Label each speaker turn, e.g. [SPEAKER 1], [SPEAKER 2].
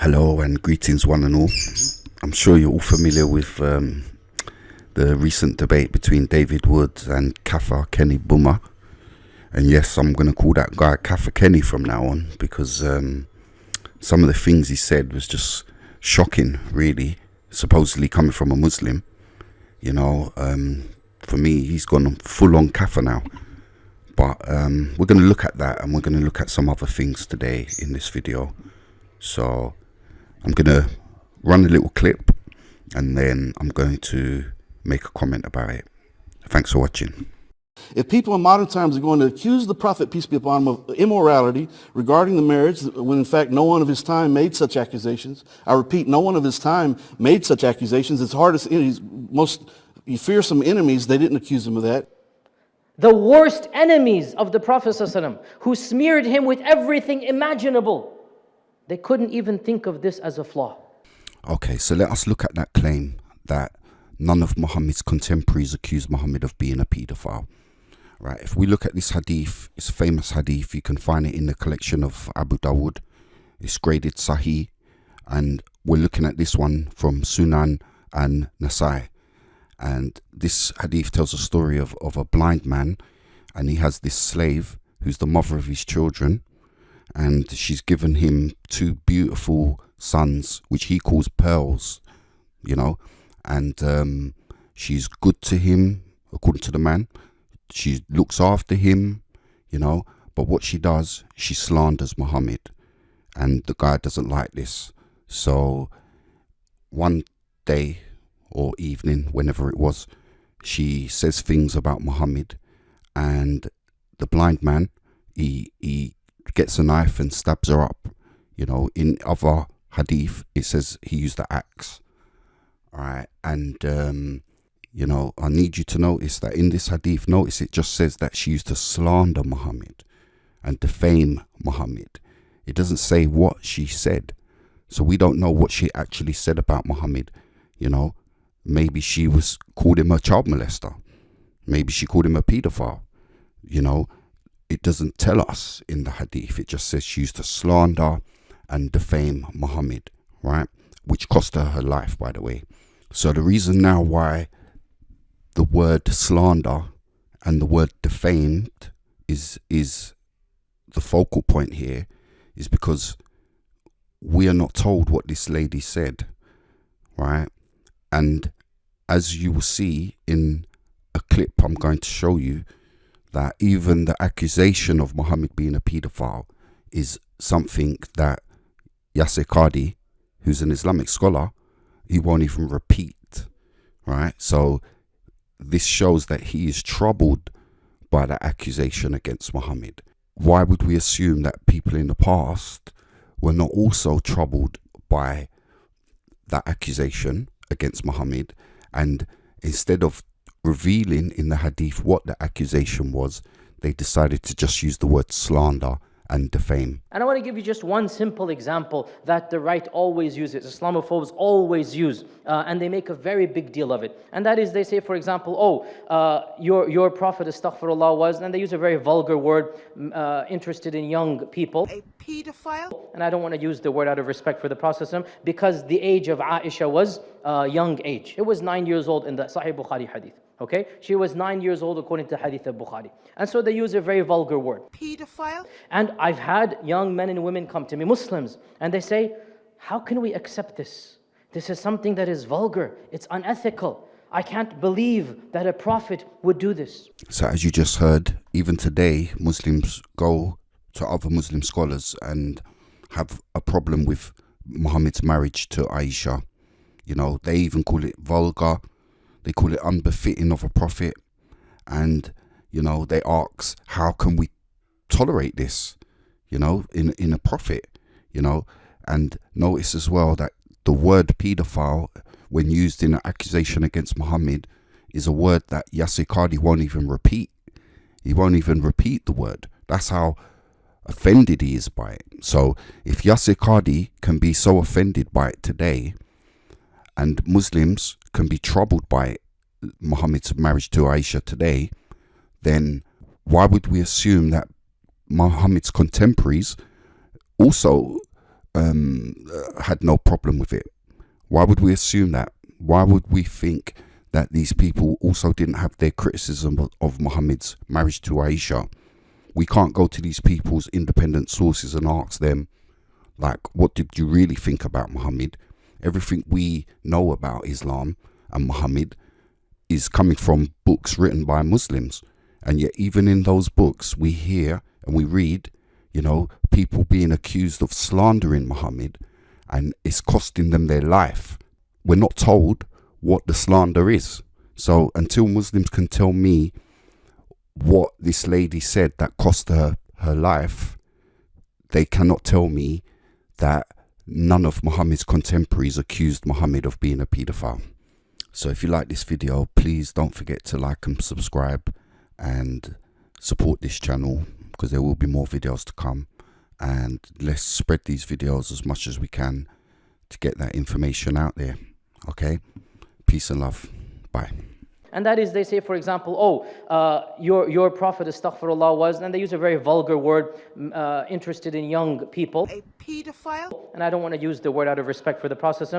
[SPEAKER 1] Hello and greetings one and all. I'm sure you're all familiar with the recent debate between David Woods and Kafa Kenny Boomer. And yes, I'm going to call that guy Kafa Kenny from now on, because some of the things he said was just shocking, really, supposedly coming from a Muslim. You know, for me, he's gone full on Kafa now. But we're going to look at that, and we're going to look at some other things today in this video. So I'm going to run a little clip, and then I'm going to make a comment about it. Thanks for watching.
[SPEAKER 2] If people in modern times are going to accuse the Prophet, peace be upon him, of immorality regarding the marriage, when in fact no one of his time made such accusations, I repeat, no one of his time made such accusations. It's hard to, his most fearsome enemies, they didn't accuse him of that.
[SPEAKER 3] The worst enemies of the Prophet ﷺ, who smeared him with everything imaginable, they couldn't even think of this as a flaw.
[SPEAKER 1] Okay, so let us look at that claim that none of Muhammad's contemporaries accused Muhammad of being a paedophile. Right, if we look at this hadith, it's a famous hadith. You can find it in the collection of Abu Dawood. It's graded Sahih, and we're looking at this one from Sunan and Nasai. And this hadith tells a story of a blind man, and he has this slave who's the mother of his children, and she's given him two beautiful sons, which he calls pearls, you know, and she's good to him, according to the man. She looks after him, you know, but what she does, she slanders Muhammad, and the guy doesn't like this. So one day or evening, whenever it was, she says things about Muhammad, and the blind man, he gets a knife and stabs her up. You know, in other hadith, it says he used the axe. All right, and you know, I need you to notice that in this hadith, notice it just says that she used to slander Muhammad and defame Muhammad. It doesn't say what she said. So we don't know what she actually said about Muhammad. You know, maybe she called him a child molester. Maybe she called him a paedophile. You know, it doesn't tell us in the hadith. It just says she used to slander and defame Muhammad, right? Which cost her life, by the way. So the reason now why the word slander and the word defamed is the focal point here is because we are not told what this lady said, right? And as you will see in a clip I'm going to show you, that even the accusation of Muhammad being a paedophile is something that Yasser Qadi, who's an Islamic scholar, he won't even repeat, right? So this shows that he is troubled by the accusation against Muhammad. Why would we assume that people in the past were not also troubled by that accusation against Muhammad, and instead of revealing in the hadith what the accusation was, they decided to just use the word slander and defame?
[SPEAKER 3] And I want to give you just one simple example that the right always uses, Islamophobes always use, and they make a very big deal of it. And that is, they say, for example, your prophet, astaghfirullah, was, and they use a very vulgar word, interested in young people.
[SPEAKER 4] A pedophile?
[SPEAKER 3] And I don't want to use the word out of respect for the Prophet, because the age of Aisha was young age. It was 9 years old in the Sahih Bukhari hadith. Okay, she was 9 years old according to Hadith of Bukhari. And so they use a very vulgar word.
[SPEAKER 4] Pedophile?
[SPEAKER 3] And I've had young men and women come to me, Muslims, and they say, how can we accept this? This is something that is vulgar. It's unethical. I can't believe that a prophet would do this.
[SPEAKER 1] So as you just heard, even today, Muslims go to other Muslim scholars and have a problem with Muhammad's marriage to Aisha. You know, they even call it vulgar. They call it unbefitting of a prophet. And, you know, they ask, how can we tolerate this, you know, in a prophet, you know? And notice as well that the word paedophile, when used in an accusation against Muhammad, is a word that Yasser Qadi won't even repeat. He won't even repeat the word. That's how offended he is by it. So if Yasser Qadi can be so offended by it today, and Muslims can be troubled by Muhammad's marriage to Aisha today, then why would we assume that Muhammad's contemporaries also had no problem with it? Why would we assume that? Why would we think that these people also didn't have their criticism of Muhammad's marriage to Aisha? We can't go to these people's independent sources and ask them, like, what did you really think about Muhammad? Everything we know about Islam and Muhammad is coming from books written by Muslims. And yet even in those books we hear and we read, you know, people being accused of slandering Muhammad, and it's costing them their life. We're not told what the slander is. So until Muslims can tell me what this lady said that cost her her life, they cannot tell me that none of Muhammad's contemporaries accused Muhammad of being a paedophile. So if you like this video, please don't forget to like and subscribe and support this channel, because there will be more videos to come. And let's spread these videos as much as we can to get that information out there. Okay? Peace and love. Bye.
[SPEAKER 3] And that is, they say, for example, your prophet, astaghfirullah, was, and they use a very vulgar word, interested in young people.
[SPEAKER 4] A pedophile.
[SPEAKER 3] And I don't want to use the word out of respect for the Prophet.